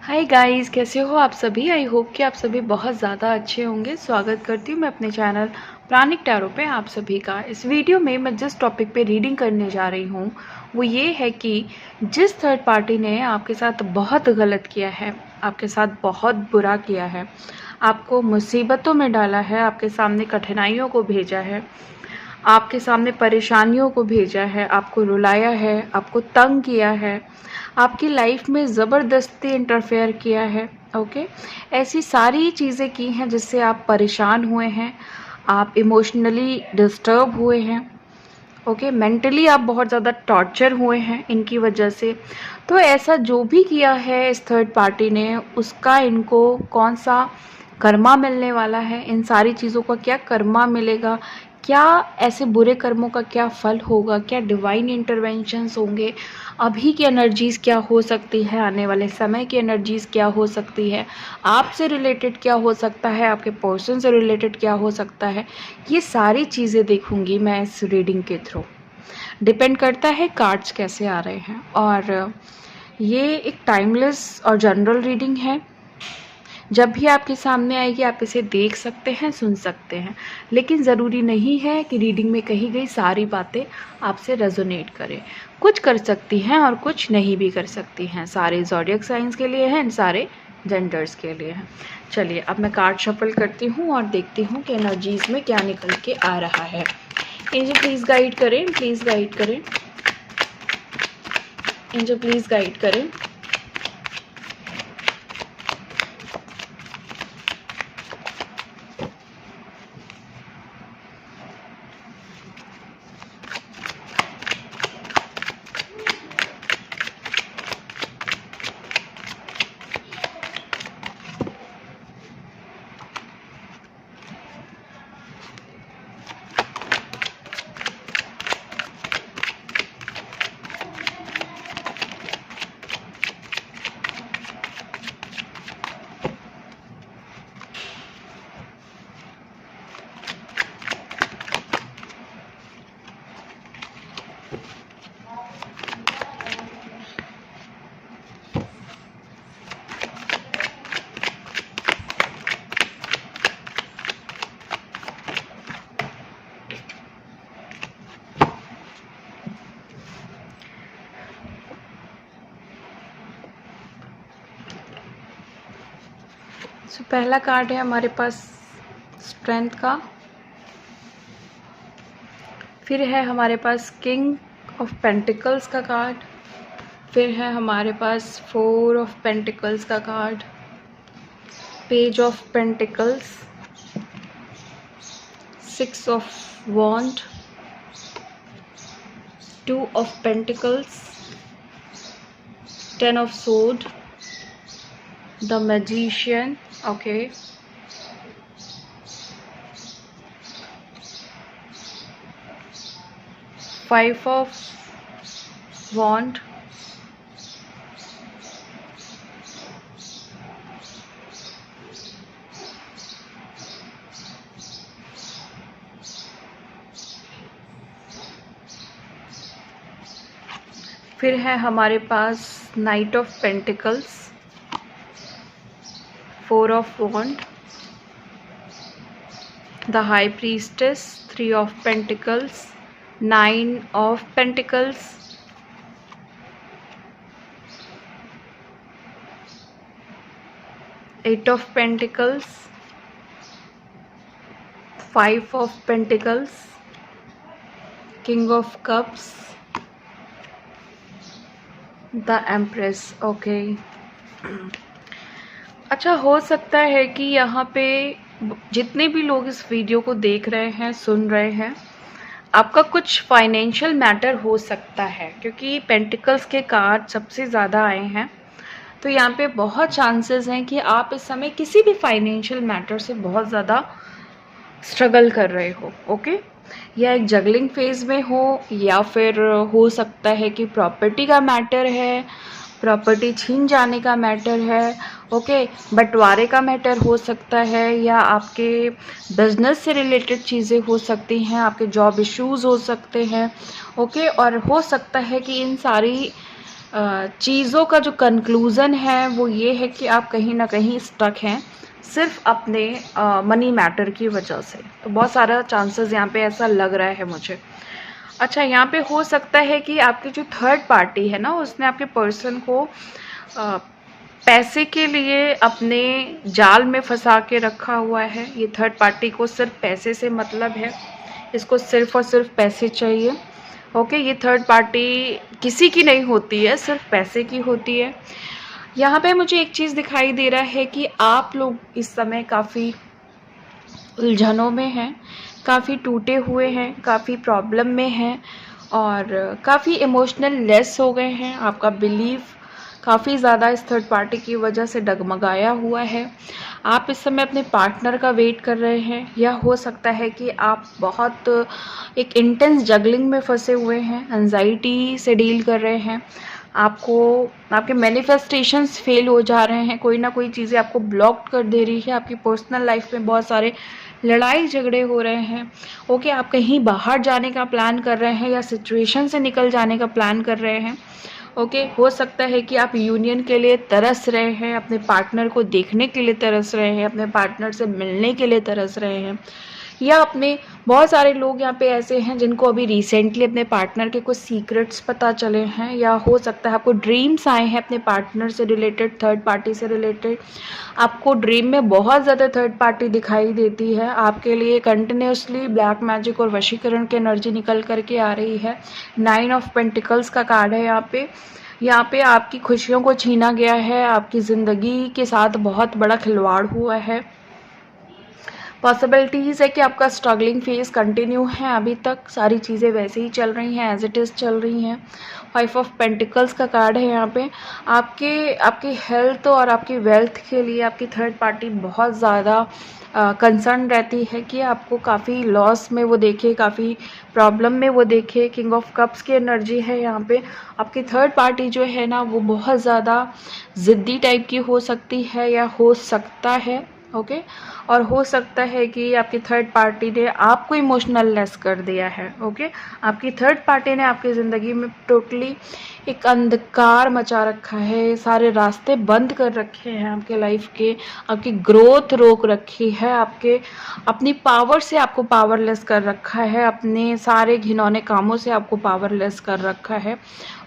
Hi guys, कैसे हो आप सभी। आई होप कि आप सभी बहुत ज़्यादा अच्छे होंगे। स्वागत करती हूँ मैं अपने चैनल प्राणिक टैरो पे आप सभी का। इस वीडियो में मैं जिस टॉपिक पे रीडिंग करने जा रही हूँ वो ये है कि जिस थर्ड पार्टी ने आपके साथ बहुत गलत किया है, आपके साथ बहुत बुरा किया है, आपको मुसीबतों में डाला है, आपके सामने कठिनाइयों को भेजा है, आपके सामने परेशानियों को भेजा है, आपको रुलाया है, आपको तंग किया है, आपकी लाइफ में ज़बरदस्ती इंटरफेयर किया है। ओके, ऐसी सारी चीज़ें की हैं जिससे आप परेशान हुए हैं, आप इमोशनली डिस्टर्ब हुए हैं। ओके, मेंटली आप बहुत ज़्यादा टॉर्चर हुए हैं इनकी वजह से। तो ऐसा जो भी किया है इस थर्ड पार्टी ने, उसका इनको कौन सा कर्मा मिलने वाला है, इन सारी चीज़ों का क्या कर्मा मिलेगा, क्या ऐसे बुरे कर्मों का क्या फल होगा, क्या डिवाइन इंटरवेंशंस होंगे, अभी की एनर्जीज़ क्या हो सकती है, आने वाले समय की एनर्जीज़ क्या हो सकती है, आपसे रिलेटेड क्या हो सकता है, आपके पर्सन से रिलेटेड क्या हो सकता है, ये सारी चीज़ें देखूंगी मैं इस रीडिंग के थ्रू। डिपेंड करता है कार्ड्स कैसे आ रहे हैं। और ये एक टाइमलेस और जनरल रीडिंग है। जब भी आपके सामने आएगी आप इसे देख सकते हैं, सुन सकते हैं, लेकिन ज़रूरी नहीं है कि रीडिंग में कही गई सारी बातें आपसे रेजोनेट करें। कुछ कर सकती हैं और कुछ नहीं भी कर सकती हैं। सारे ज़ोडिएक साइंस के लिए हैं, सारे जेंडर्स के लिए हैं। चलिए अब मैं कार्ड शफल करती हूँ और देखती हूँ कि एनर्जीज़ में क्या निकल के आ रहा है। एंजल प्लीज़ गाइड करें, प्लीज़ गाइड करें, एंजल प्लीज़ गाइड करें। सो पहला कार्ड है हमारे पास स्ट्रेंथ का। फिर है हमारे पास किंग ऑफ पेंटिकल्स का कार्ड। फिर है हमारे पास 4 ऑफ पेंटिकल्स का card, page of pentacles, 6 of wand, 2 of pentacles, 10 of sword, the magician. Okay, 5 of wand, फिर है हमारे पास knight of pentacles, 4 of wand, the high priestess, 3 of pentacles, 9 of pentacles, 8 of pentacles, 5 of pentacles, king of cups, the empress. Okay, अच्छा, हो सकता है कि यहाँ पे जितने भी लोग इस वीडियो को देख रहे हैं, सुन रहे हैं, आपका कुछ फाइनेंशियल मैटर हो सकता है, क्योंकि पेंटिकल्स के कार्ड सबसे ज़्यादा आए हैं। तो यहाँ पे बहुत चांसेस हैं कि आप इस समय किसी भी फाइनेंशियल मैटर से बहुत ज़्यादा स्ट्रगल कर रहे हो। ओके, या एक जगलिंग फेज में हो, या फिर हो सकता है कि प्रॉपर्टी का मैटर है, प्रॉपर्टी छीन जाने का मैटर है। ओके, बंटवारे का मैटर हो सकता है, या आपके बिजनेस से रिलेटेड चीज़ें हो सकती हैं, आपके जॉब इश्यूज़ हो सकते हैं। ओके, और हो सकता है कि इन सारी चीज़ों का जो कंक्लूज़न है वो ये है कि आप कहीं ना कहीं स्टक हैं सिर्फ अपने मनी मैटर की वजह से। तो बहुत सारा चांसेस यहाँ पे ऐसा लग रहा है मुझे। अच्छा, यहाँ पे हो सकता है कि आपकी जो थर्ड पार्टी है ना, उसने आपके पर्सन को पैसे के लिए अपने जाल में फंसा के रखा हुआ है। ये थर्ड पार्टी को सिर्फ पैसे से मतलब है, इसको सिर्फ और सिर्फ पैसे चाहिए। ओके, ये थर्ड पार्टी किसी की नहीं होती है, सिर्फ पैसे की होती है। यहाँ पे मुझे एक चीज़ दिखाई दे रहा है कि आप लोग इस समय काफ़ी उलझनों में हैं, काफ़ी टूटे हुए हैं, काफ़ी प्रॉब्लम में हैं और काफ़ी इमोशनल लेस हो गए हैं। आपका बिलीफ काफ़ी ज़्यादा इस थर्ड पार्टी की वजह से डगमगाया हुआ है। आप इस समय अपने पार्टनर का वेट कर रहे हैं, या हो सकता है कि आप बहुत एक इंटेंस जगलिंग में फंसे हुए हैं, एंजाइटी से डील कर रहे हैं। आपको आपके मैनिफेस्टेशंस फेल हो जा रहे हैं, कोई ना कोई चीज़ें आपको ब्लॉक कर दे रही है। आपकी पर्सनल लाइफ में बहुत सारे लड़ाई झगड़े हो रहे हैं। ओके, आप कहीं बाहर जाने का प्लान कर रहे हैं या सिचुएशन से निकल जाने का प्लान कर रहे हैं। ओके, हो सकता है कि आप यूनियन के लिए तरस रहे हैं, अपने पार्टनर को देखने के लिए तरस रहे हैं, अपने पार्टनर से मिलने के लिए तरस रहे हैं, या अपने बहुत सारे लोग यहाँ पे ऐसे हैं जिनको अभी रिसेंटली अपने पार्टनर के कुछ सीक्रेट्स पता चले हैं, या हो सकता है आपको ड्रीम्स आए हैं अपने पार्टनर से रिलेटेड, थर्ड पार्टी से रिलेटेड। आपको ड्रीम में बहुत ज़्यादा थर्ड पार्टी दिखाई देती है, आपके लिए कंटिन्यूसली ब्लैक मैजिक और वशीकरण की एनर्जी निकल करके आ रही है। 9 ऑफ पेंटिकल्स का कार्ड है यहाँ पे आपकी खुशियों को छीना गया है, आपकी ज़िंदगी के साथ बहुत बड़ा खिलवाड़ हुआ है। पॉसिबिलिटीज़ है कि आपका स्ट्रगलिंग फेज कंटिन्यू है, अभी तक सारी चीज़ें वैसे ही चल रही हैं, एज इट इज़ चल रही हैं। 5 ऑफ पेंटिकल्स का कार्ड है यहाँ पे। आपकी हेल्थ और आपकी वेल्थ के लिए आपकी थर्ड पार्टी बहुत ज़्यादा कंसर्न रहती है कि आपको काफ़ी लॉस में वो देखे, काफ़ी प्रॉब्लम में वो देखे। किंग ऑफ कप्स की एनर्जी है यहाँ पे। आपकी थर्ड पार्टी जो है ना, वो बहुत ज़्यादा ज़िद्दी टाइप की हो सकती है, या हो सकता है। ओके, और हो सकता है कि आपकी थर्ड पार्टी ने आपको इमोशनल लेस कर दिया है। ओके, आपकी थर्ड पार्टी ने आपकी ज़िंदगी में टोटली एक अंधकार मचा रखा है, सारे रास्ते बंद कर रखे हैं आपके लाइफ के, आपकी ग्रोथ रोक रखी है, आपके अपनी पावर से आपको पावरलेस कर रखा है, अपने सारे घिनौने कामों से आपको पावरलेस कर रखा है।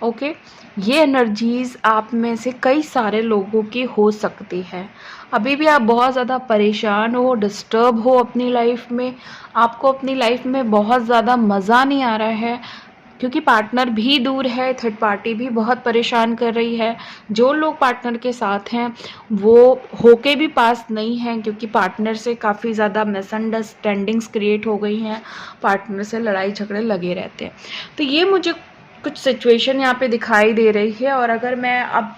ओके, ये एनर्जीज़ आप में से कई सारे लोगों की हो सकती है। अभी भी आप बहुत ज़्यादा परेशान हो, डिस्टर्ब हो अपनी लाइफ में, आपको अपनी लाइफ में बहुत ज़्यादा मज़ा नहीं आ रहा है, क्योंकि पार्टनर भी दूर है, थर्ड पार्टी भी बहुत परेशान कर रही है। जो लोग पार्टनर के साथ हैं वो होके भी पास नहीं हैं, क्योंकि पार्टनर से काफ़ी ज़्यादा मिसअंडरस्टैंडिंग्स क्रिएट हो गई हैं, पार्टनर से लड़ाई झगड़े लगे रहते हैं। तो ये मुझे कुछ सिचुएशन यहाँ पे दिखाई दे रही है। और अगर मैं अब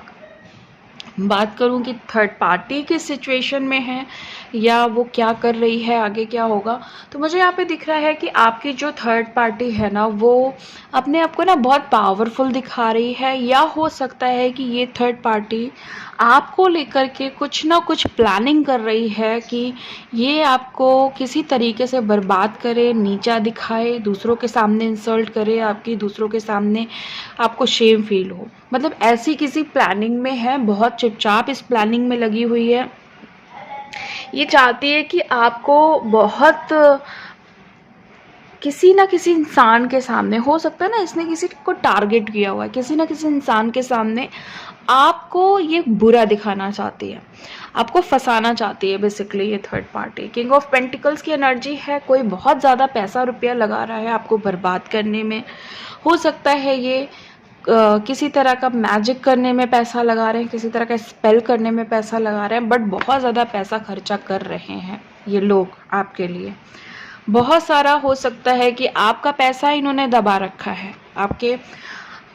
बात करूं कि थर्ड पार्टी किस सिचुएशन में है या वो क्या कर रही है, आगे क्या होगा, तो मुझे यहाँ पे दिख रहा है कि आपकी जो थर्ड पार्टी है ना, वो अपने आप को ना बहुत पावरफुल दिखा रही है। या हो सकता है कि ये थर्ड पार्टी आपको लेकर के कुछ ना कुछ प्लानिंग कर रही है कि ये आपको किसी तरीके से बर्बाद करे, नीचा दिखाए, दूसरों के सामने इंसल्ट करे, आपकी दूसरों के सामने आपको शेम फील हो। मतलब ऐसी किसी प्लानिंग में है, बहुत चुपचाप इस प्लानिंग में लगी हुई है। ये चाहती है कि आपको बहुत किसी ना किसी इंसान के सामने, हो सकता है ना इसने किसी को टारगेट किया हुआ है, किसी ना किसी इंसान के सामने आपको ये बुरा दिखाना चाहती है, आपको फंसाना चाहती है बेसिकली ये third party. King of pentacles की एनर्जी है, कोई बहुत ज़्यादा पैसा रुपया लगा रहा है आपको बर्बाद करने में। हो सकता है ये किसी तरह का मैजिक करने में पैसा लगा रहे हैं, किसी तरह का स्पेल करने में पैसा लगा रहे हैं, बट बहुत ज़्यादा पैसा खर्चा कर रहे हैं ये लोग आपके लिए। बहुत सारा हो सकता है कि आपका पैसा इन्होंने दबा रखा है,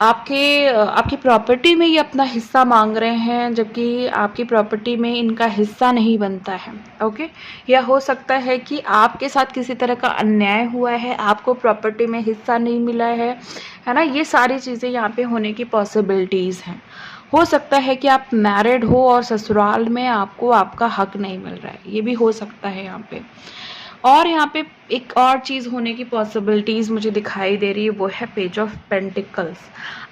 आपकी प्रॉपर्टी में ये अपना हिस्सा मांग रहे हैं, जबकि आपकी प्रॉपर्टी में इनका हिस्सा नहीं बनता है। ओके, या हो सकता है कि आपके साथ किसी तरह का अन्याय हुआ है, आपको प्रॉपर्टी में हिस्सा नहीं मिला है ना। ये सारी चीज़ें यहाँ पे होने की पॉसिबिलिटीज़ हैं। हो सकता है कि आप मैरिड हो और ससुराल में आपको आपका हक नहीं मिल रहा है, ये भी हो सकता है यहाँ पे। और यहाँ पे एक और चीज़ होने की पॉसिबिलिटीज़ मुझे दिखाई दे रही है, वो है पेज ऑफ पेंटिकल्स।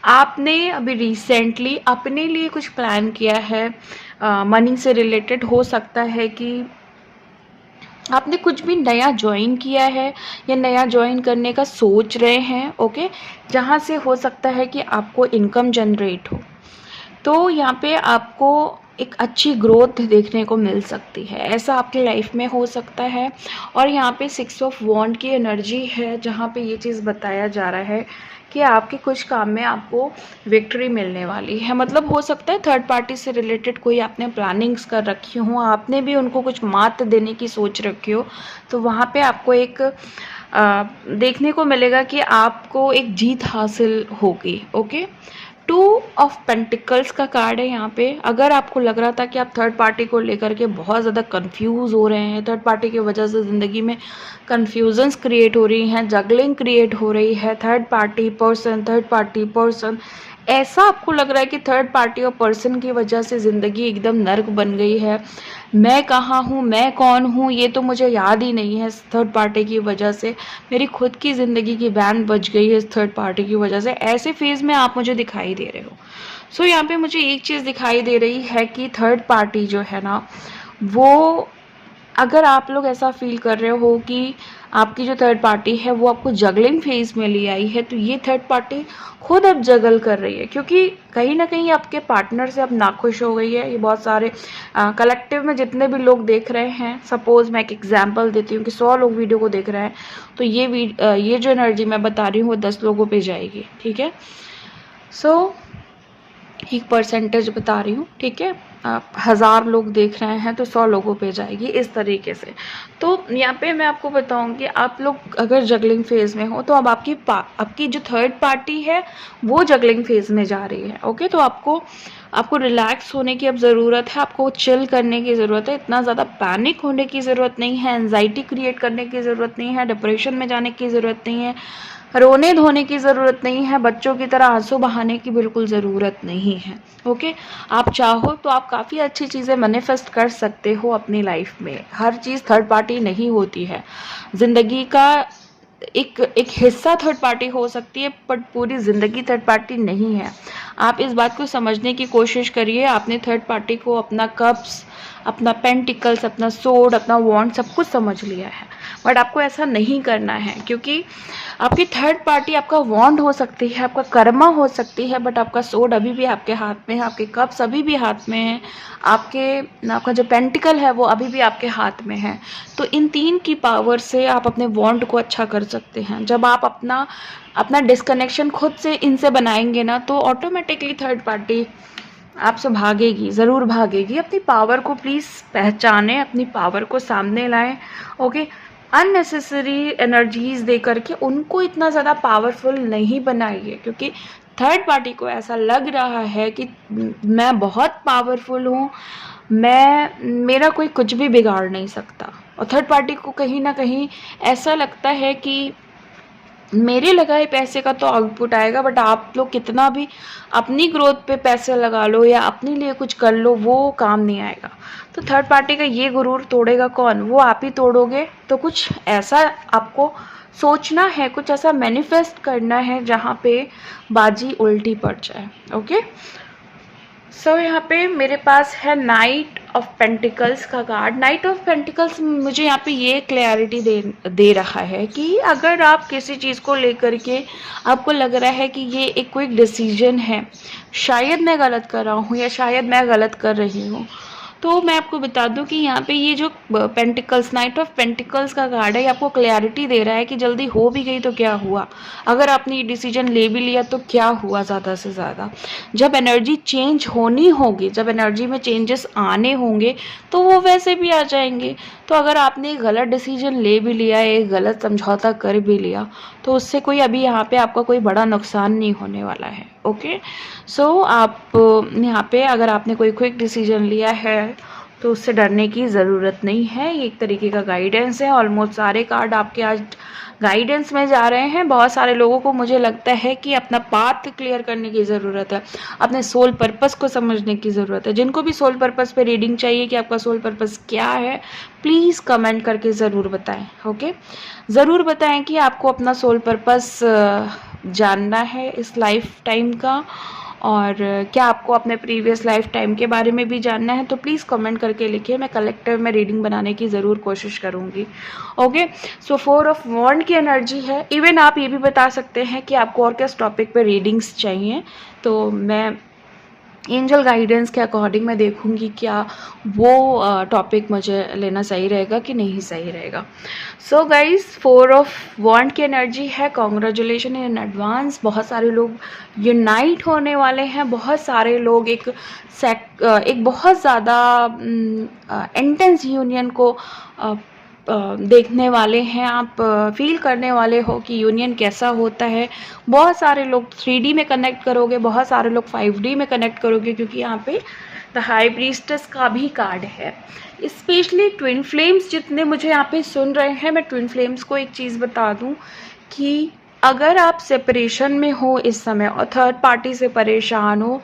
आपने अभी रिसेंटली अपने लिए कुछ प्लान किया है, मनी से रिलेटेड हो सकता है कि आपने कुछ भी नया ज्वाइन किया है या नया ज्वाइन करने का सोच रहे हैं, ओके, जहाँ से हो सकता है कि आपको इनकम जनरेट हो। तो यहाँ पे आपको एक अच्छी ग्रोथ देखने को मिल सकती है, ऐसा आपकी लाइफ में हो सकता है। और यहाँ पे 6 ऑफ वॉन्ड की एनर्जी है, जहाँ पे ये चीज़ बताया जा रहा है कि आपके कुछ काम में आपको विक्ट्री मिलने वाली है। मतलब हो सकता है थर्ड पार्टी से रिलेटेड कोई आपने प्लानिंग्स कर रखी हो, आपने भी उनको कुछ मात देने की सोच रखी हो, तो वहाँ पे आपको एक देखने को मिलेगा कि आपको एक जीत हासिल होगी, ओके। 2 ऑफ पेंटिकल्स का कार्ड है यहाँ पे। अगर आपको लग रहा था कि आप थर्ड पार्टी को लेकर के बहुत ज़्यादा कंफ्यूज हो रहे हैं, थर्ड पार्टी की वजह से ज़िंदगी में कन्फ्यूजन्स क्रिएट हो रही हैं, जगलिंग क्रिएट हो रही है, थर्ड पार्टी पर्सन, ऐसा आपको लग रहा है कि थर्ड पार्टी और पर्सन की वजह से ज़िंदगी एकदम नर्क बन गई है, मैं कहाँ हूँ, मैं कौन हूँ, ये तो मुझे याद ही नहीं है, थर्ड पार्टी की वजह से मेरी खुद की ज़िंदगी की बैंड बज गई है इस थर्ड पार्टी की वजह से, ऐसे फेज़ में आप मुझे दिखाई दे रहे हो। सो यहाँ पे मुझे एक चीज़ दिखाई दे रही है कि थर्ड पार्टी जो है ना, वो अगर आप लोग ऐसा फील कर रहे हो कि आपकी जो थर्ड पार्टी है वो आपको जगलिंग फेज में ले आई है, तो ये थर्ड पार्टी खुद अब जगल कर रही है, क्योंकि कहीं ना कहीं आपके पार्टनर से अब नाखुश हो गई है। ये बहुत सारे कलेक्टिव में जितने भी लोग देख रहे हैं, सपोज मैं एक एग्जांपल देती हूँ कि 100 लोग वीडियो को देख रहे हैं, तो ये जो एनर्जी मैं बता रही हूँ वो 10 लोगों पे जाएगी, ठीक है। सो एक परसेंटेज बता रही हूँ, ठीक है। आप 1000 लोग देख रहे हैं तो 100 लोगों पे जाएगी, इस तरीके से। तो यहाँ पे मैं आपको बताऊँगी, आप लोग अगर जगलिंग फेज़ में हो तो अब आपकी जो थर्ड पार्टी है वो जगलिंग फेज़ में जा रही है, ओके। तो आपको रिलैक्स होने की अब ज़रूरत है, आपको चिल करने की ज़रूरत है, इतना ज़्यादा पैनिक होने की ज़रूरत नहीं है, एंजाइटी क्रिएट करने की ज़रूरत नहीं है, डिप्रेशन में जाने की ज़रूरत नहीं है, रोने धोने की ज़रूरत नहीं है, बच्चों की तरह आंसू बहाने की बिल्कुल ज़रूरत नहीं है, ओके। आप चाहो तो आप काफ़ी अच्छी चीज़ें मैनिफेस्ट कर सकते हो अपनी लाइफ में। हर चीज़ थर्ड पार्टी नहीं होती है, ज़िंदगी का एक हिस्सा थर्ड पार्टी हो सकती है, बट पूरी ज़िंदगी थर्ड पार्टी नहीं है। आप इस बात को समझने की कोशिश करिए। आपने थर्ड पार्टी को अपना कप्स, अपना पेंटिकल्स, अपना सोर्ड, अपना वॉन्ड सब कुछ समझ लिया है, बट आपको ऐसा नहीं करना है, क्योंकि आपकी थर्ड पार्टी आपका वॉन्ड हो सकती है, आपका कर्मा हो सकती है, बट आपका सोर्ड अभी भी आपके हाथ में है, आपके कप्स अभी भी हाथ में हैं, आपका जो पेंटिकल है वो अभी भी आपके हाथ में है। तो इन 3 की पावर से आप अपने वॉन्ड को अच्छा कर सकते हैं। जब आप अपना डिस्कनेक्शन खुद से इनसे बनाएंगे ना, तो ऑटोमेटिकली थर्ड पार्टी आपसे भागेगी, ज़रूर भागेगी। अपनी पावर को प्लीज़ पहचानें, अपनी पावर को सामने लाएं, ओके। अननेसेसरी एनर्जीज दे करके उनको इतना ज़्यादा पावरफुल नहीं बनाइए, क्योंकि थर्ड पार्टी को ऐसा लग रहा है कि मैं बहुत पावरफुल हूँ, मेरा कोई कुछ भी बिगाड़ नहीं सकता। और थर्ड पार्टी को कहीं ना कहीं ऐसा लगता है कि मेरे लगाए पैसे का तो आउटपुट आएगा, बट आप लोग कितना भी अपनी ग्रोथ पे पैसे लगा लो या अपने लिए कुछ कर लो, वो काम नहीं आएगा। तो थर्ड पार्टी का ये गुरूर तोड़ेगा कौन? वो आप ही तोड़ोगे। तो कुछ ऐसा आपको सोचना है, कुछ ऐसा मैनिफेस्ट करना है जहाँ पे बाजी उल्टी पड़ जाए, ओके। सो यहाँ पे मेरे पास है नाइट ऑफ पेंटिकल्स का कार्ड। नाइट ऑफ पेंटिकल्स मुझे यहाँ पे ये क्लैरिटी दे रहा है कि अगर आप किसी चीज़ को लेकर के आपको लग रहा है कि ये एक क्विक डिसीजन है, शायद मैं गलत कर रहा हूँ या शायद मैं गलत कर रही हूँ, तो मैं आपको बता दूं कि यहाँ पे ये जो पेंटिकल्स, नाइट ऑफ पेंटिकल्स का कार्ड है, ये आपको क्लैरिटी दे रहा है कि जल्दी हो भी गई तो क्या हुआ, अगर आपने ये डिसीजन ले भी लिया तो क्या हुआ। ज़्यादा से ज़्यादा जब एनर्जी चेंज होनी होगी, जब एनर्जी में चेंजेस आने होंगे तो वो वैसे भी आ जाएंगे। तो अगर आपने एक गलत डिसीजन ले भी लिया, एक गलत समझौता कर भी लिया, तो उससे कोई अभी यहाँ पे आपका कोई बड़ा नुकसान नहीं होने वाला है, ओके। सो आप यहाँ पे अगर आपने कोई क्विक डिसीजन लिया है तो उससे डरने की ज़रूरत नहीं है। ये एक तरीके का गाइडेंस है। ऑलमोस्ट सारे कार्ड आपके आज गाइडेंस में जा रहे हैं। बहुत सारे लोगों को मुझे लगता है कि अपना पाथ क्लियर करने की ज़रूरत है, अपने सोल पर्पस को समझने की ज़रूरत है। जिनको भी सोल पर्पस पे रीडिंग चाहिए कि आपका सोल पर्पस क्या है, प्लीज़ कमेंट करके ज़रूर बताएं। ओके, ज़रूर बताएं कि आपको अपना सोल पर्पस जानना है इस लाइफ टाइम का, और क्या आपको अपने प्रीवियस लाइफ टाइम के बारे में भी जानना है, तो प्लीज़ कमेंट करके लिखिए। मैं कलेक्टिव में रीडिंग बनाने की ज़रूर कोशिश करूँगी। ओके, सो 4 ऑफ वॉन्ड की एनर्जी है। इवन आप ये भी बता सकते हैं कि आपको और किस टॉपिक पे रीडिंग्स चाहिए, तो मैं एंजल गाइडेंस के अकॉर्डिंग मैं देखूंगी क्या वो टॉपिक मुझे लेना सही रहेगा कि नहीं सही रहेगा। सो गाइस, 4 ऑफ वॉन्ड की एनर्जी है। Congratulation in advance. बहुत सारे लोग यूनाइट होने वाले हैं। बहुत सारे लोग एक बहुत ज़्यादा इंटेंस यूनियन को देखने वाले हैं। आप फील करने वाले हो कि यूनियन कैसा होता है। बहुत सारे लोग 3D में कनेक्ट करोगे, बहुत सारे लोग 5D में कनेक्ट करोगे, क्योंकि यहाँ पे द हाई प्रीस्टेस का भी कार्ड है। स्पेशली ट्विन फ्लेम्स जितने मुझे यहाँ पे सुन रहे हैं, मैं ट्विन फ्लेम्स को एक चीज़ बता दूँ कि अगर आप सेपरेशन में हो इस समय और थर्ड पार्टी से परेशान हो,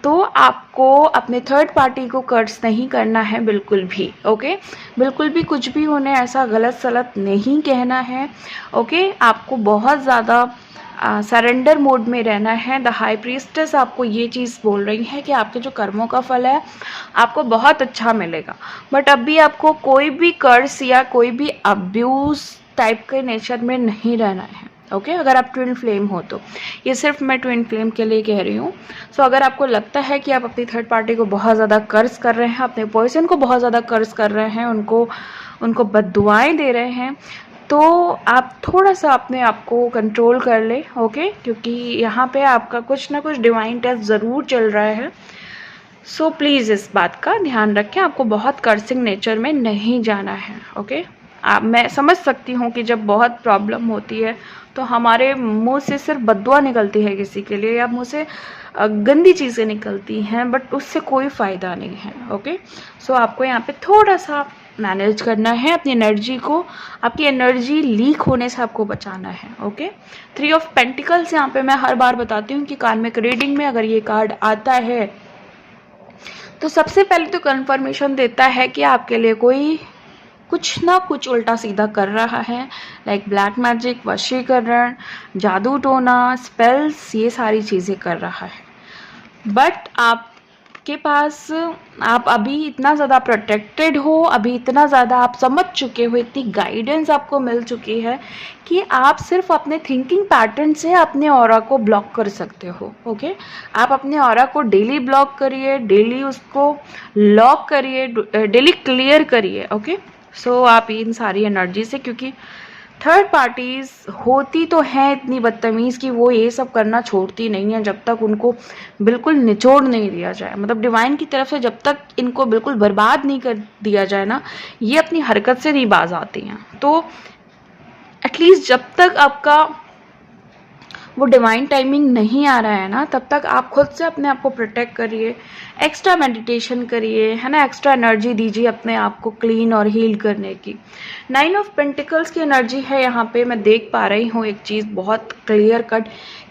तो आपको अपने थर्ड पार्टी को कर्ज नहीं करना है बिल्कुल भी। ओके, बिल्कुल भी कुछ भी उन्हें ऐसा गलत सलत नहीं कहना है। ओके, आपको बहुत ज़्यादा सरेंडर मोड में रहना है। द हाई प्रीस्टेस आपको ये चीज़ बोल रही है कि आपके जो कर्मों का फल है आपको बहुत अच्छा मिलेगा, बट अभी आपको कोई भी कर्ज या कोई भी अब्यूज़ टाइप के नेचर में नहीं रहना है। ओके, अगर आप ट्विन फ्लेम हो तो, ये सिर्फ मैं ट्विन फ्लेम के लिए कह रही हूँ। सो अगर आपको लगता है कि आप अपनी थर्ड पार्टी को बहुत ज़्यादा कर्ज कर रहे हैं, अपने पर्सन को बहुत ज़्यादा कर्ज कर रहे हैं, उनको बद्दुआएं दे रहे हैं, तो आप थोड़ा सा अपने आप को कंट्रोल कर ले। ओके, क्योंकि यहाँ पे आपका कुछ ना कुछ डिवाइन टेस्ट ज़रूर चल रहा है। सो प्लीज़ इस बात का ध्यान रखें, आपको बहुत कर्सिंग नेचर में नहीं जाना है। ओके, मैं समझ सकती हूँ कि जब बहुत प्रॉब्लम होती है तो हमारे मुंह से सिर्फ बद्दुआ निकलती है किसी के लिए, या मुंह से गंदी चीज़ें निकलती हैं, बट उससे कोई फ़ायदा नहीं है। ओके, सो आपको यहाँ पे थोड़ा सा मैनेज करना है अपनी एनर्जी को, आपकी एनर्जी लीक होने से आपको बचाना है। ओके, 3 ऑफ पेंटिकल्स यहाँ पे मैं हर बार बताती हूँ कि कार्मिक रीडिंग में अगर ये कार्ड आता है तो सबसे पहले तो कंफर्मेशन देता है कि आपके लिए कोई कुछ ना कुछ उल्टा सीधा कर रहा है, लाइक ब्लैक मैजिक, वशीकरण, जादू टोना, स्पेल्स, ये सारी चीज़ें कर रहा है। बट आपके पास, आप अभी इतना ज़्यादा प्रोटेक्टेड हो, अभी इतना ज़्यादा आप समझ चुके हो, इतनी गाइडेंस आपको मिल चुकी है कि आप सिर्फ अपने थिंकिंग पैटर्न से अपने ऑरा को ब्लॉक कर सकते हो। ओके, आप अपने ऑरा को डेली ब्लॉक करिए, डेली उसको लॉक करिए, डेली क्लियर करिए। ओके, सो आप इन सारी एनर्जी से, क्योंकि थर्ड पार्टीज होती तो हैं इतनी बदतमीज़ कि वो ये सब करना छोड़ती नहीं है जब तक उनको बिल्कुल निचोड़ नहीं दिया जाए। मतलब डिवाइन की तरफ से जब तक इनको बिल्कुल बर्बाद नहीं कर दिया जाए ना, ये अपनी हरकत से नहीं बाज आती हैं। तो एटलीस्ट जब तक आपका वो डिवाइन टाइमिंग नहीं आ रहा है ना, तब तक आप खुद से अपने आप को प्रोटेक्ट करिए, एक्स्ट्रा मेडिटेशन करिए, है ना, एक्स्ट्रा एनर्जी दीजिए अपने आप को क्लीन और हील करने की। 9 ऑफ पेंटिकल्स की एनर्जी है यहाँ पे। मैं देख पा रही हूँ एक चीज़ बहुत क्लियर कट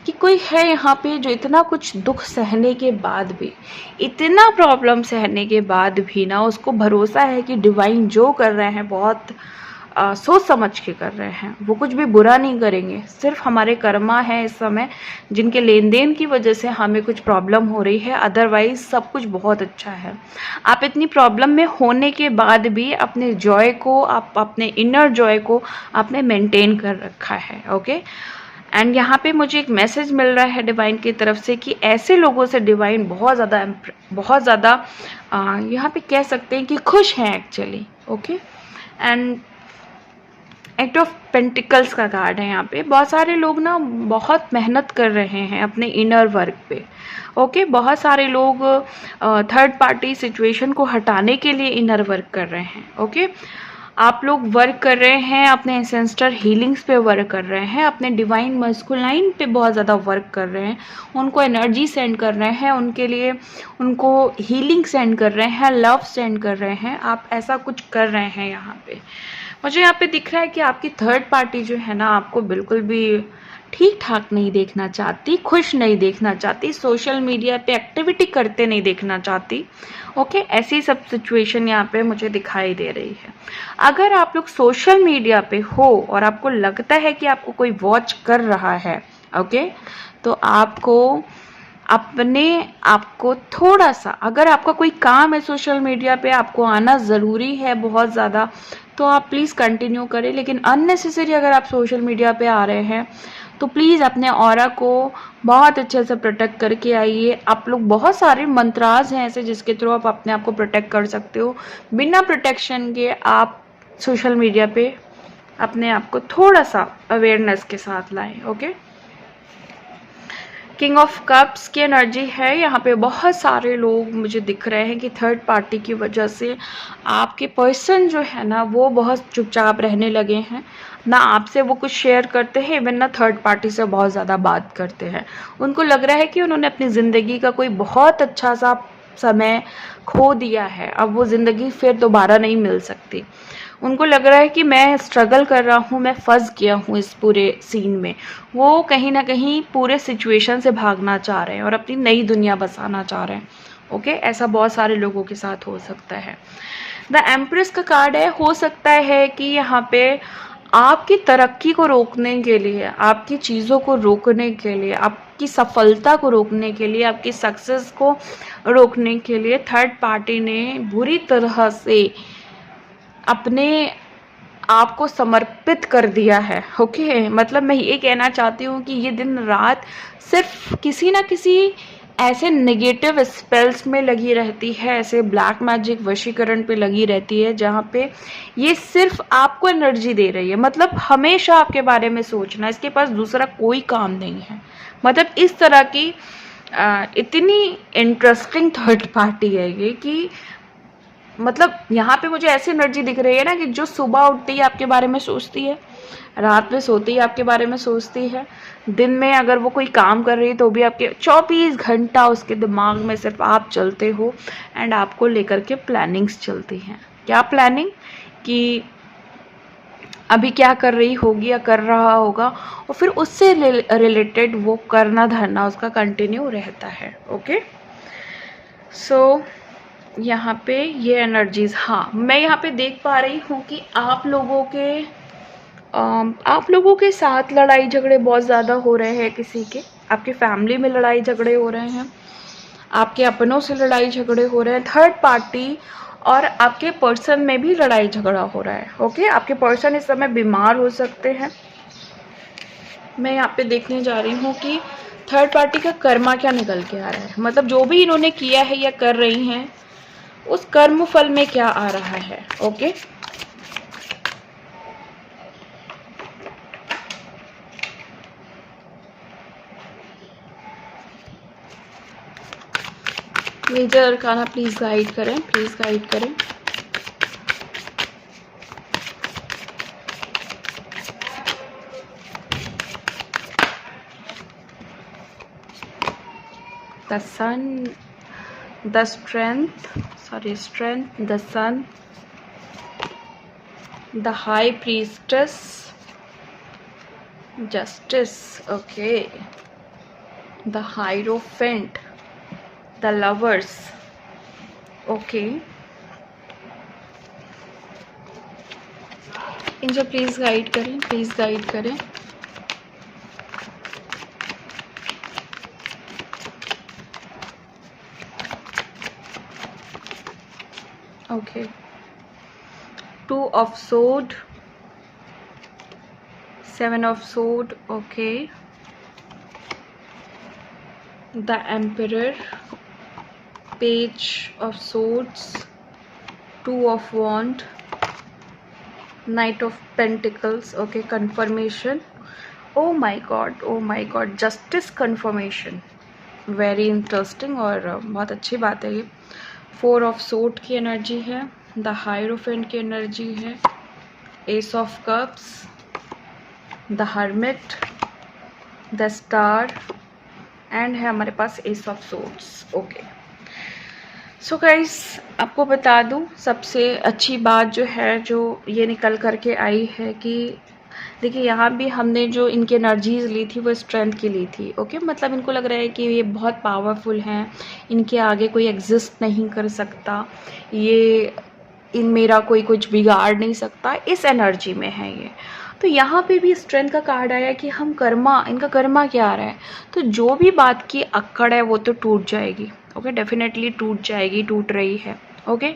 कि कोई है यहाँ पे जो इतना कुछ दुख सहने के बाद भी, इतना प्रॉब्लम सहने के बाद भी ना, उसको भरोसा है कि डिवाइन जो कर रहे हैं बहुत सोच समझ के कर रहे हैं, वो कुछ भी बुरा नहीं करेंगे। सिर्फ हमारे कर्मा है इस समय जिनके लेन देन की वजह से हमें कुछ प्रॉब्लम हो रही है, अदरवाइज सब कुछ बहुत अच्छा है। आप इतनी प्रॉब्लम में होने के बाद भी अपने जॉय को, आप अपने इनर जॉय को आपने मेंटेन कर रखा है। ओके, एंड यहाँ पे मुझे एक मैसेज मिल रहा है डिवाइन की तरफ से कि ऐसे लोगों से डिवाइन बहुत ज़्यादा यहाँ पे कह सकते हैं कि खुश हैं actually. Okay, and 8 of pentacles का कार्ड है यहाँ पे। बहुत सारे लोग ना बहुत मेहनत कर रहे हैं अपने इनर वर्क पे। ओके, बहुत सारे लोग थर्ड पार्टी सिचुएशन को हटाने के लिए इनर वर्क कर रहे हैं। ओके, आप लोग वर्क कर रहे हैं, अपने एंसेस्टर हीलिंग्स पे वर्क कर रहे हैं, अपने डिवाइन मस्कुलाइन पे बहुत ज़्यादा वर्क कर रहे हैं, उनको एनर्जी सेंड कर रहे हैं, उनके लिए उनको हीलिंग सेंड कर रहे हैं, लव सेंड कर रहे हैं। आप ऐसा कुछ कर रहे हैं यहाँ पे। मुझे यहाँ पे दिख रहा है कि आपकी थर्ड पार्टी जो है ना, आपको बिल्कुल भी ठीक ठाक नहीं देखना चाहती, खुश नहीं देखना चाहती, सोशल मीडिया पे एक्टिविटी करते नहीं देखना चाहती। ओके, ऐसी सब सिचुएशन यहाँ पे मुझे दिखाई दे रही है। अगर आप लोग सोशल मीडिया पे हो और आपको लगता है कि आपको कोई वॉच कर रहा है, ओके, तो आपको अपने आपको थोड़ा सा, अगर आपका कोई काम है सोशल मीडिया पे, आपको आना ज़रूरी है बहुत ज़्यादा, तो आप प्लीज़ कंटिन्यू करें। लेकिन अननेसेसरी अगर आप सोशल मीडिया पे आ रहे हैं तो प्लीज़ अपने ऑरा को बहुत अच्छे से प्रोटेक्ट करके आइए। आप लोग, बहुत सारे मंत्राज हैं ऐसे जिसके थ्रू आप अपने आप को प्रोटेक्ट कर सकते हो। बिना प्रोटेक्शन के आप सोशल मीडिया पे अपने आप को थोड़ा सा अवेयरनेस के साथ लाएं। ओके, किंग ऑफ कप्स की एनर्जी है यहाँ पे। बहुत सारे लोग मुझे दिख रहे हैं कि थर्ड पार्टी की वजह से आपके पर्सन जो है ना, वो बहुत चुपचाप रहने लगे हैं ना, आपसे वो कुछ शेयर करते हैं, इवन ना थर्ड पार्टी से बहुत ज़्यादा बात करते हैं। उनको लग रहा है कि उन्होंने अपनी ज़िंदगी का कोई बहुत अच्छा सा समय खो दिया है, अब वो ज़िंदगी फिर दोबारा नहीं मिल सकती। उनको लग रहा है कि मैं स्ट्रगल कर रहा हूँ, मैं फंस गया हूँ इस पूरे सीन में। वो कहीं ना कहीं पूरे सिचुएशन से भागना चाह रहे हैं और अपनी नई दुनिया बसाना चाह रहे हैं। ओके, ऐसा बहुत सारे लोगों के साथ हो सकता है। द एम्प्रेस का कार्ड है। हो सकता है कि यहाँ पे आपकी तरक्की को रोकने के लिए, आपकी चीज़ों को रोकने के लिए, आपकी सफलता को रोकने के लिए, आपकी सक्सेस को रोकने के लिए थर्ड पार्टी ने बुरी तरह से अपने आप को समर्पित कर दिया है। ओके, मतलब मैं ये कहना चाहती हूँ कि ये दिन रात सिर्फ किसी ना किसी ऐसे नेगेटिव स्पेल्स में लगी रहती है, ऐसे ब्लैक मैजिक वशीकरण पे लगी रहती है, जहाँ पे ये सिर्फ आपको एनर्जी दे रही है। मतलब हमेशा आपके बारे में सोचना, इसके पास दूसरा कोई काम नहीं है। मतलब इस तरह की इतनी इंटरेस्टिंग थर्ड पार्टी है ये कि मतलब यहाँ पे मुझे ऐसी एनर्जी दिख रही है ना कि जो सुबह उठती है आपके बारे में सोचती है, रात में सोती है आपके बारे में सोचती है, दिन में अगर वो कोई काम कर रही है तो भी आपके 24 घंटा उसके दिमाग में सिर्फ आप चलते हो एंड आपको लेकर के प्लानिंग्स चलती हैं। क्या प्लानिंग? कि अभी क्या कर रही होगी या कर रहा होगा, और फिर उससे रिलेटेड वो करना धरना उसका कंटिन्यू रहता है। ओके, सो यहाँ पे ये एनर्जीज, हाँ मैं यहाँ पे देख पा रही हूँ कि आप लोगों के साथ लड़ाई झगड़े बहुत ज़्यादा हो रहे हैं। किसी के, आपके फैमिली में लड़ाई झगड़े हो रहे हैं, आपके अपनों से लड़ाई झगड़े हो रहे हैं, थर्ड पार्टी और आपके पर्सन में भी लड़ाई झगड़ा हो रहा है। ओके, आपके पर्सन इस समय बीमार हो सकते हैं। मैं यहाँ पे देखने जा रही हूँ कि थर्ड पार्टी का कर्मा क्या निकल के आ रहा है। मतलब जो भी इन्होंने किया है या कर रही हैं, उस कर्म फल में क्या आ रहा है। Okay, major arcana please guide करें, प्लीज गाइड करें। The sun, the strength, the sun, the high priestess, justice, okay, the hierophant, the lovers, okay। इनको प्लीज गाइड करें, प्लीज गाइड करें। Okay, two of sword, seven of sword, okay, the emperor, page of swords, two of wand, knight of pentacles, okay, confirmation, oh my god, justice confirmation, very interesting और बहुत अच्छी बात है ये। Four of सोट की energy है, the hierophant की energy है, ace of cups, the hermit, the star and है हमारे पास ace of swords. Okay, so guys आपको बता दूं सबसे अच्छी बात जो है जो ये निकल करके आई है कि देखिए यहाँ भी हमने जो इनकी एनर्जीज ली थी वो स्ट्रेंथ की ली थी। ओके, मतलब इनको लग रहा है कि ये बहुत पावरफुल हैं, इनके आगे कोई एग्जिस्ट नहीं कर सकता, ये इन मेरा कोई कुछ बिगाड़ नहीं सकता, इस एनर्जी में है ये। तो यहाँ पे भी स्ट्रेंथ का कार्ड आया कि हम कर्मा, इनका कर्मा क्या आ रहा है, तो जो भी बात की अक्कड़ है वो तो टूट जाएगी। ओके, डेफिनेटली टूट जाएगी, टूट रही है। ओके,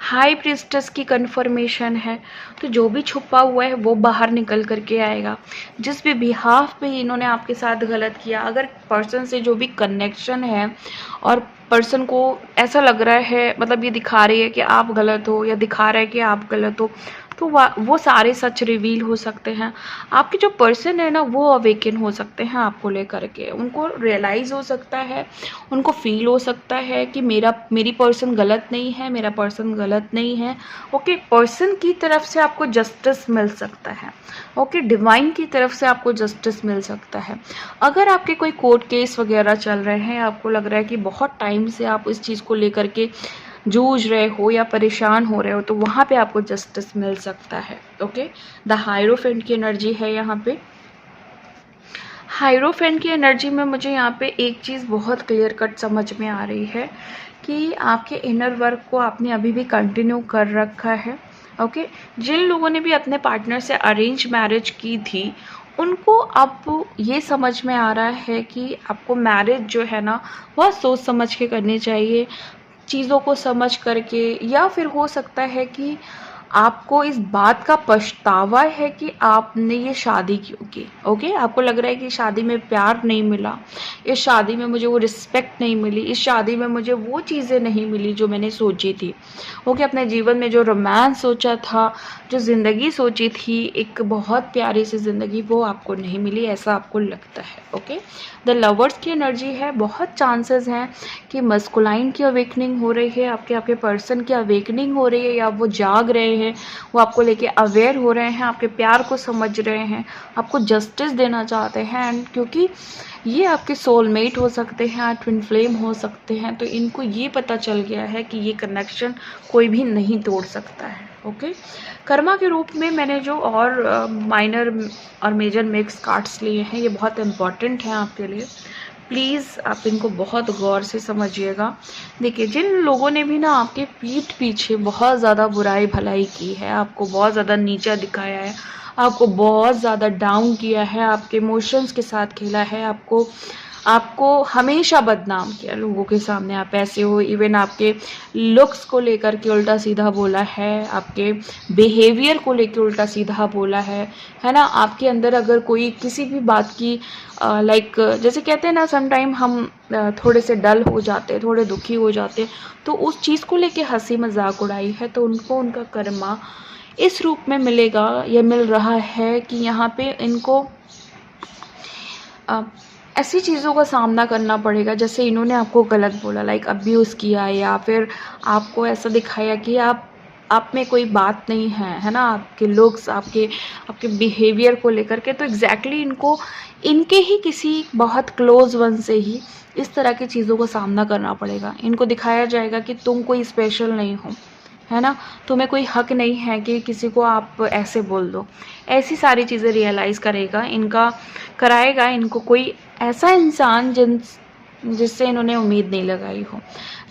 हाई प्रिस्टेस की कन्फर्मेशन है, तो जो भी छुपा हुआ है वो बाहर निकल करके आएगा। जिस भी बिहाफ पे इन्होंने आपके साथ गलत किया, अगर पर्सन से जो भी कनेक्शन है और पर्सन को ऐसा लग रहा है, मतलब ये दिखा रही है कि आप गलत हो या दिखा रहा है कि आप गलत हो, तो वो सारे सच रिवील हो सकते हैं। आपके जो पर्सन है ना वो अवेकन हो सकते हैं आपको लेकर के, उनको रियलाइज़ हो सकता है, उनको फील हो सकता है कि मेरी पर्सन गलत नहीं है, मेरा पर्सन गलत नहीं है। ओके, पर्सन की तरफ से आपको जस्टिस मिल सकता है। ओके, डिवाइन की तरफ से आपको जस्टिस मिल सकता है। अगर आपके कोई कोर्ट केस वगैरह चल रहे हैं, आपको लग रहा है कि बहुत टाइम से आप इस चीज़ को लेकर के जूझ रहे हो या परेशान हो रहे हो, तो वहाँ पे आपको जस्टिस मिल सकता है। ओके, द हायरोफेंट की एनर्जी है यहाँ पे। हायरोफेंट की एनर्जी में मुझे यहाँ पे एक चीज़ बहुत क्लियर कट समझ में आ रही है कि आपके इनर वर्क को आपने अभी भी कंटिन्यू कर रखा है। ओके, जिन लोगों ने भी अपने पार्टनर से अरेंज मैरिज की थी उनको अब ये समझ में आ रहा है कि आपको मैरिज जो है ना बहुत सोच समझ के करनी चाहिए, चीज़ों को समझ करके, या फिर हो सकता है कि आपको इस बात का पछतावा है कि आपने ये शादी क्यों की। ओके, आपको लग रहा है कि शादी में प्यार नहीं मिला, इस शादी में मुझे वो रिस्पेक्ट नहीं मिली, इस शादी में मुझे वो चीज़ें नहीं मिली जो मैंने सोची थी। ओके, अपने जीवन में जो रोमांस सोचा था, जो ज़िंदगी सोची थी एक बहुत प्यारी सी ज़िंदगी, वो आपको नहीं मिली, ऐसा आपको लगता है। ओके, द लवर्स की एनर्जी है। बहुत चांसेस हैं कि मस्कुलाइन की अवेकनिंग हो रही है, आपके पर्सन की अवेकनिंग हो रही है, या वो जाग रहे हैं, वो आपको लेके अवेयर हो रहे हैं, आपके प्यार को समझ रहे हैं, आपको जस्टिस देना चाहते हैं। एंड क्योंकि ये आपके सोलमेट हो सकते हैं, ट्विन फ्लेम हो सकते हैं, तो इनको ये पता चल गया है कि ये कनेक्शन कोई भी नहीं तोड़ सकता है। ओके, कर्मा के रूप में मैंने जो और माइनर और मेजर मिक्स कार्ड्स लिए हैं, ये बहुत इम्पॉर्टेंट हैं आपके लिए, प्लीज़ आप इनको बहुत गौर से समझिएगा। देखिए, जिन लोगों ने भी ना आपके पीठ पीछे बहुत ज़्यादा बुराई भलाई की है, आपको बहुत ज़्यादा नीचा दिखाया है, आपको बहुत ज़्यादा डाउन किया है, आपके इमोशंस के साथ खेला है, आपको हमेशा बदनाम किया लोगों के सामने, आप ऐसे हो, इवन आपके लुक्स को लेकर के उल्टा सीधा बोला है, आपके बिहेवियर को लेकर उल्टा सीधा बोला है ना। आपके अंदर अगर कोई किसी भी बात की लाइक जैसे कहते हैं ना, समटाइम हम थोड़े से डल हो जाते हैं, थोड़े दुखी हो जाते हैं, तो उस चीज़ को लेके हंसी मजाक उड़ाई है, तो उनको उनका कर्मा इस रूप में मिलेगा, या मिल रहा है कि यहाँ पे इनको ऐसी चीज़ों का सामना करना पड़ेगा। जैसे इन्होंने आपको गलत बोला, लाइक अब्यूज़ किया, या फिर आपको ऐसा दिखाया कि आप में कोई बात नहीं है ना, आपके लुक्स, आपके बिहेवियर को लेकर के, तो एग्जैक्टली इनको इनके ही किसी बहुत क्लोज वन से ही इस तरह की चीज़ों का सामना करना पड़ेगा। इनको दिखाया जाएगा कि तुम कोई स्पेशल नहीं हो, है ना, तुम्हें कोई हक नहीं है कि किसी को आप ऐसे बोल दो। ऐसी सारी चीज़ें रियलाइज़ कराएगा इनको कोई ऐसा इंसान जिससे इन्होंने उम्मीद नहीं लगाई हो।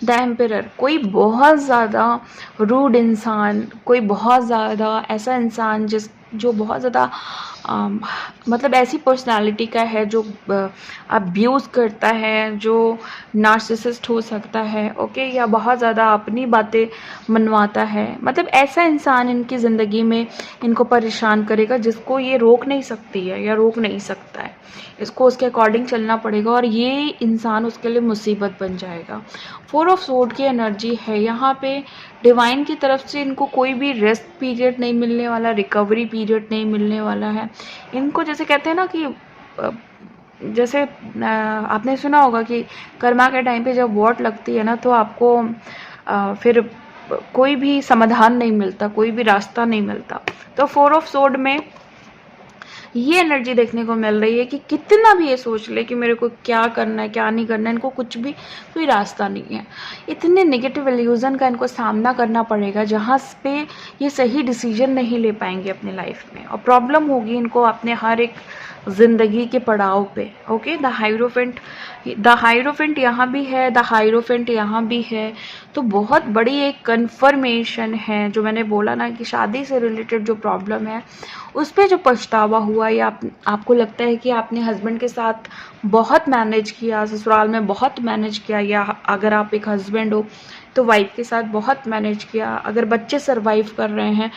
द एम्परर, कोई बहुत ज़्यादा रूड इंसान, कोई बहुत ज़्यादा ऐसा इंसान जो बहुत ज़्यादा मतलब ऐसी पर्सनालिटी का है जो अब्यूज़ करता है, जो नार्सिसिस्ट हो सकता है। ओके, या बहुत ज़्यादा अपनी बातें मनवाता है, मतलब ऐसा इंसान इनकी ज़िंदगी में इनको परेशान करेगा जिसको ये रोक नहीं सकती है या रोक नहीं सकता है। इसको उसके अकॉर्डिंग चलना पड़ेगा और ये इंसान उसके लिए मुसीबत बन जाएगा। 4 ऑफ सोर्ड की एनर्जी है यहाँ पे। डिवाइन की तरफ से इनको कोई भी रेस्ट पीरियड नहीं मिलने वाला, रिकवरी पीरियड नहीं मिलने वाला है इनको। जैसे कहते हैं ना कि जैसे आपने सुना होगा कि कर्मा के टाइम पे जब वोट लगती है ना, तो आपको फिर कोई भी समाधान नहीं मिलता, कोई भी रास्ता नहीं मिलता। तो 4 ऑफ सोर्ड में ये एनर्जी देखने को मिल रही है कि कितना भी ये सोच ले कि मेरे को क्या करना है क्या नहीं करना है, इनको कुछ भी कोई रास्ता नहीं है। इतने नेगेटिव इल्यूजन का इनको सामना करना पड़ेगा जहाँ पे ये सही डिसीजन नहीं ले पाएंगे अपने लाइफ में, और प्रॉब्लम होगी इनको अपने हर एक ज़िंदगी के पड़ाव पे। ओके, द हाइरोफेंट यहाँ भी है, द हाइरोफेंट यहाँ भी है। तो बहुत बड़ी एक कन्फर्मेशन है, जो मैंने बोला ना कि शादी से रिलेटेड जो प्रॉब्लम है उस पर जो पछतावा हुआ, या आपको लगता है कि आपने हस्बैंड के साथ बहुत मैनेज किया, ससुराल में बहुत मैनेज किया, या अगर आप एक हस्बैंड हो तो वाइफ के साथ बहुत मैनेज किया, अगर बच्चे सरवाइव कर रहे हैं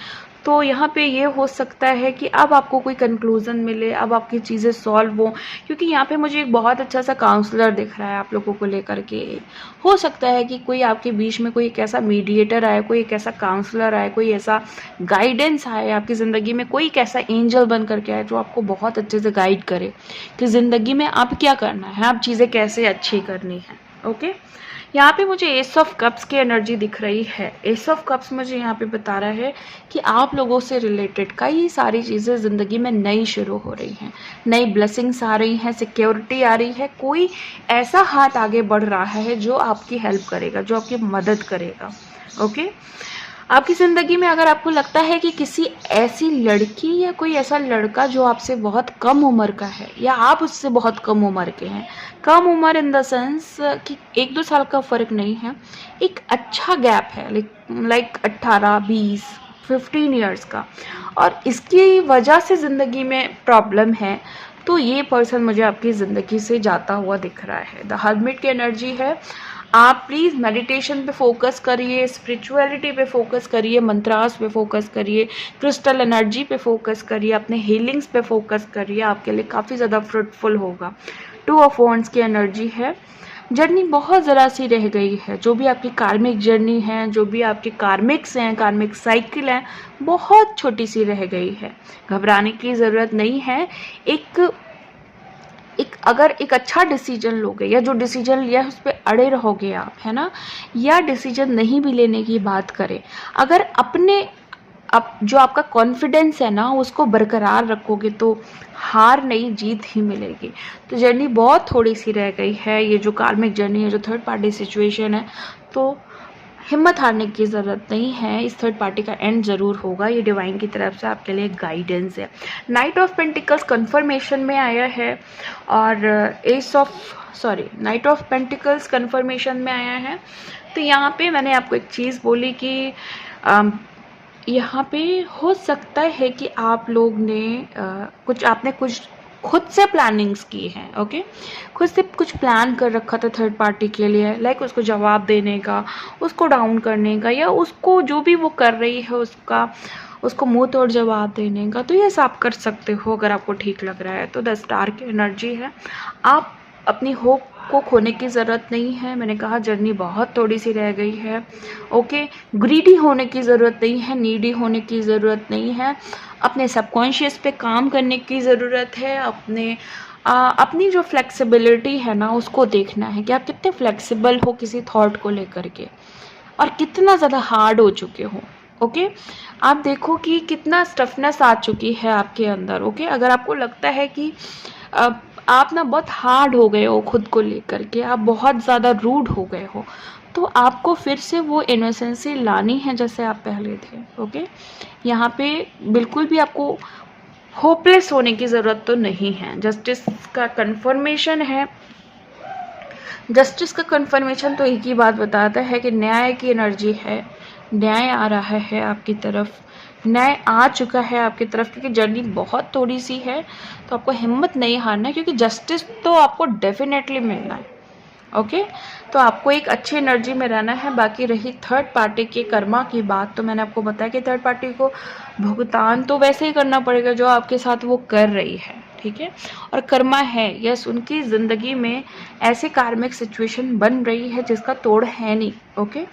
तो यहाँ पे ये हो सकता है कि अब आपको कोई कंक्लूज़न मिले, अब आपकी चीज़ें सॉल्व हो। क्योंकि यहाँ पे मुझे एक बहुत अच्छा सा काउंसलर दिख रहा है आप लोगों को लेकर के। हो सकता है कि कोई आपके बीच में कोई एक ऐसा मीडिएटर आए, कोई एक ऐसा काउंसलर आए, कोई ऐसा गाइडेंस आए आपकी ज़िंदगी में, कोई एक ऐसा एंजल बन करके आए जो आपको बहुत अच्छे से गाइड करे कि ज़िंदगी में आप क्या करना है, आप चीज़ें कैसे अच्छी करनी है। ओके, यहाँ पे मुझे एस ऑफ कप्स की एनर्जी दिख रही है। एस ऑफ कप्स मुझे यहाँ पे बता रहा है कि आप लोगों से रिलेटेड कई सारी चीज़ें ज़िंदगी में नई शुरू हो रही हैं, नई ब्लेसिंग्स आ रही हैं, सिक्योरिटी आ रही है, कोई ऐसा हाथ आगे बढ़ रहा है जो आपकी हेल्प करेगा, जो आपकी मदद करेगा। ओके, आपकी ज़िंदगी में अगर आपको लगता है कि किसी ऐसी लड़की या कोई ऐसा लड़का जो आपसे बहुत कम उम्र का है, या आप उससे बहुत कम उम्र के हैं, कम उम्र इन द सेंस कि 1-2 साल का फ़र्क नहीं है, एक अच्छा गैप है, लाइक 18, 20, 15 ईयर्स का, और इसकी वजह से ज़िंदगी में प्रॉब्लम है, तो ये पर्सन मुझे आपकी ज़िंदगी से जाता हुआ दिख रहा है। द हर्मिट की एनर्जी है। आप प्लीज़ मेडिटेशन पे फोकस करिए, स्पिरिचुअलिटी पे फोकस करिए, मंत्रास पे फोकस करिए, क्रिस्टल एनर्जी पे फोकस करिए, अपने हीलिंग्स पे फोकस करिए, आपके लिए काफ़ी ज़्यादा फ्रूटफुल होगा। 2 ऑफ वॉन्ड्स की एनर्जी है। जर्नी बहुत ज़रा सी रह गई है, जो भी आपकी कार्मिक जर्नी है, जो भी आपके कार्मिक्स हैं, कार्मिक साइकिल हैं, बहुत छोटी सी रह गई है। घबराने की ज़रूरत नहीं है। अगर एक अच्छा डिसीजन लोगे, या जो डिसीजन लिया है उस पर अड़े रहोगे आप, है ना, या डिसीजन नहीं भी लेने की बात करें, अगर जो आपका कॉन्फिडेंस है ना उसको बरकरार रखोगे तो हार नहीं जीत ही मिलेगी। तो जर्नी बहुत थोड़ी सी रह गई है, ये जो कार्मिक जर्नी है, जो थर्ड पार्टी सिचुएशन है, तो हिम्मत हारने की ज़रूरत नहीं है। इस थर्ड पार्टी का एंड ज़रूर होगा, ये डिवाइन की तरफ से आपके लिए गाइडेंस है। नाइट ऑफ पेंटिकल्स कन्फर्मेशन में आया है, और नाइट ऑफ पेंटिकल्स कन्फर्मेशन में आया है। तो यहाँ पे मैंने आपको एक चीज़ बोली कि यहाँ पे हो सकता है कि आप लोग ने आपने कुछ खुद से प्लानिंग्स की हैं। ओके, खुद से कुछ प्लान कर रखा था थर्ड पार्टी के लिए, लाइक उसको जवाब देने का, उसको डाउन करने का, या उसको जो भी वो कर रही है उसको मुंह तोड़ जवाब देने का। तो ये आप कर सकते हो अगर आपको ठीक लग रहा है तो। द स्टार की एनर्जी है। आप अपनी होप को खोने की ज़रूरत नहीं है। मैंने कहा जर्नी बहुत थोड़ी सी रह गई है। ओके, ग्रीडी होने की ज़रूरत नहीं है, नीडी होने की ज़रूरत नहीं है। अपने सबकॉन्शियस पे काम करने की ज़रूरत है। अपनी जो फ्लेक्सिबिलिटी है ना उसको देखना है कि आप कितने फ्लेक्सिबल हो किसी थॉट को लेकर के, और कितना ज़्यादा हार्ड हो चुके हो। ओके, आप देखो कि कितना स्टफनेस आ चुकी है आपके अंदर। ओके, अगर आपको लगता है कि आप ना बहुत हार्ड हो गए हो खुद को लेकर के, आप बहुत ज़्यादा रूड हो गए हो, तो आपको फिर से वो इनोसेंसी लानी है जैसे आप पहले थे। ओके, यहाँ पे बिल्कुल भी आपको होपलेस होने की ज़रूरत तो नहीं है। जस्टिस का कन्फर्मेशन है। जस्टिस का कन्फर्मेशन तो एक ही बात बताता है कि न्याय की एनर्जी है, न्याय आ रहा है आपकी तरफ, न्याय आ चुका है आपकी तरफ, क्योंकि जर्नी बहुत थोड़ी सी है। तो आपको हिम्मत नहीं हारना, क्योंकि जस्टिस तो आपको डेफिनेटली मिलना है। ओके, तो आपको एक अच्छी एनर्जी में रहना है। बाकी रही थर्ड पार्टी के कर्मा की बात, तो मैंने आपको बताया कि थर्ड पार्टी को भुगतान तो वैसे ही करना पड़ेगा जो आपके साथ वो कर रही है, ठीक है। और कर्मा है, यस, उनकी ज़िंदगी में ऐसे कार्मिक सिचुएशन बन रही है जिसका तोड़ है नहीं। ओके,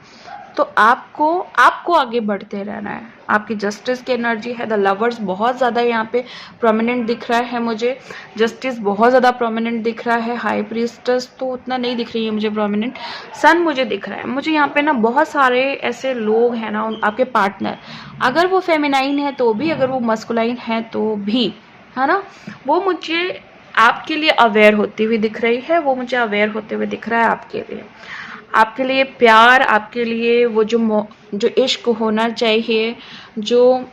तो आपको आगे बढ़ते रहना है। आपकी जस्टिस की एनर्जी है, द लवर्स बहुत ज़्यादा यहाँ पे प्रोमिनेंट दिख रहा है मुझे, जस्टिस बहुत ज़्यादा प्रोमिनेंट दिख रहा है, हाई प्रीस्टेस तो उतना नहीं दिख रही है मुझे प्रोमिनेंट, सन मुझे दिख रहा है। मुझे यहाँ पे ना बहुत सारे ऐसे लोग हैं ना, आपके पार्टनर, अगर वो फेमिनाइन है तो भी, अगर वो मस्कुलाइन है तो भी, है ना, वो मुझे आपके लिए अवेयर होती हुई दिख रही है, वो मुझे अवेयर होते हुए दिख रहा है आपके लिए प्यार, आपके लिए वो जो इश्क होना चाहिए, जो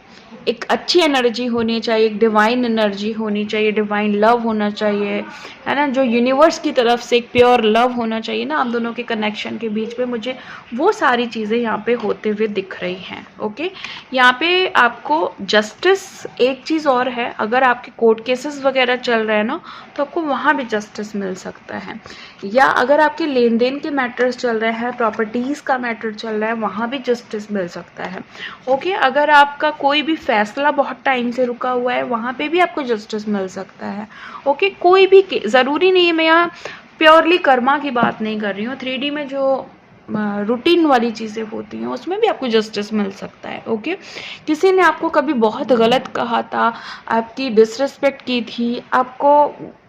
एक अच्छी एनर्जी होनी चाहिए, एक डिवाइन एनर्जी होनी चाहिए, डिवाइन लव होना चाहिए, है ना, जो यूनिवर्स की तरफ से एक प्योर लव होना चाहिए ना आप दोनों के कनेक्शन के बीच में, मुझे वो सारी चीज़ें यहाँ पे होते हुए दिख रही हैं। ओके, यहाँ पे आपको जस्टिस, एक चीज़ और है, अगर आपके कोर्ट केसेस वगैरह चल रहे हैं ना तो आपको वहाँ भी जस्टिस मिल सकता है, या अगर आपके लेन देन के मैटर्स चल रहे हैं, प्रॉपर्टीज़ का मैटर चल रहा है, वहाँ भी जस्टिस मिल सकता है। ओके, अगर आपका कोई भी फैसला बहुत टाइम से रुका हुआ है, वहाँ पे भी आपको जस्टिस मिल सकता है। ओके, कोई भी ज़रूरी नहीं है, मैं यहाँ प्योरली कर्मा की बात नहीं कर रही हूँ, 3D में जो रूटीन वाली चीज़ें होती हैं उसमें भी आपको जस्टिस मिल सकता है। ओके, किसी ने आपको कभी बहुत गलत कहा था, आपकी डिसरिस्पेक्ट की थी, आपको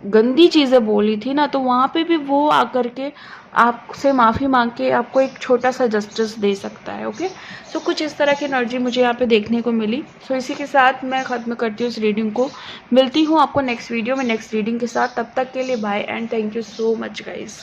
गंदी चीज़ें बोली थी ना, तो वहाँ पे भी वो आकर के आपसे माफ़ी मांग के आपको एक छोटा सा जस्टिस दे सकता है। ओके, तो कुछ इस तरह की एनर्जी मुझे यहाँ पे देखने को मिली। सो इसी के साथ मैं ख़त्म करती हूँ इस रीडिंग को, मिलती हूँ आपको नेक्स्ट वीडियो में नेक्स्ट रीडिंग के साथ। तब तक के लिए bye and thank you so much guys.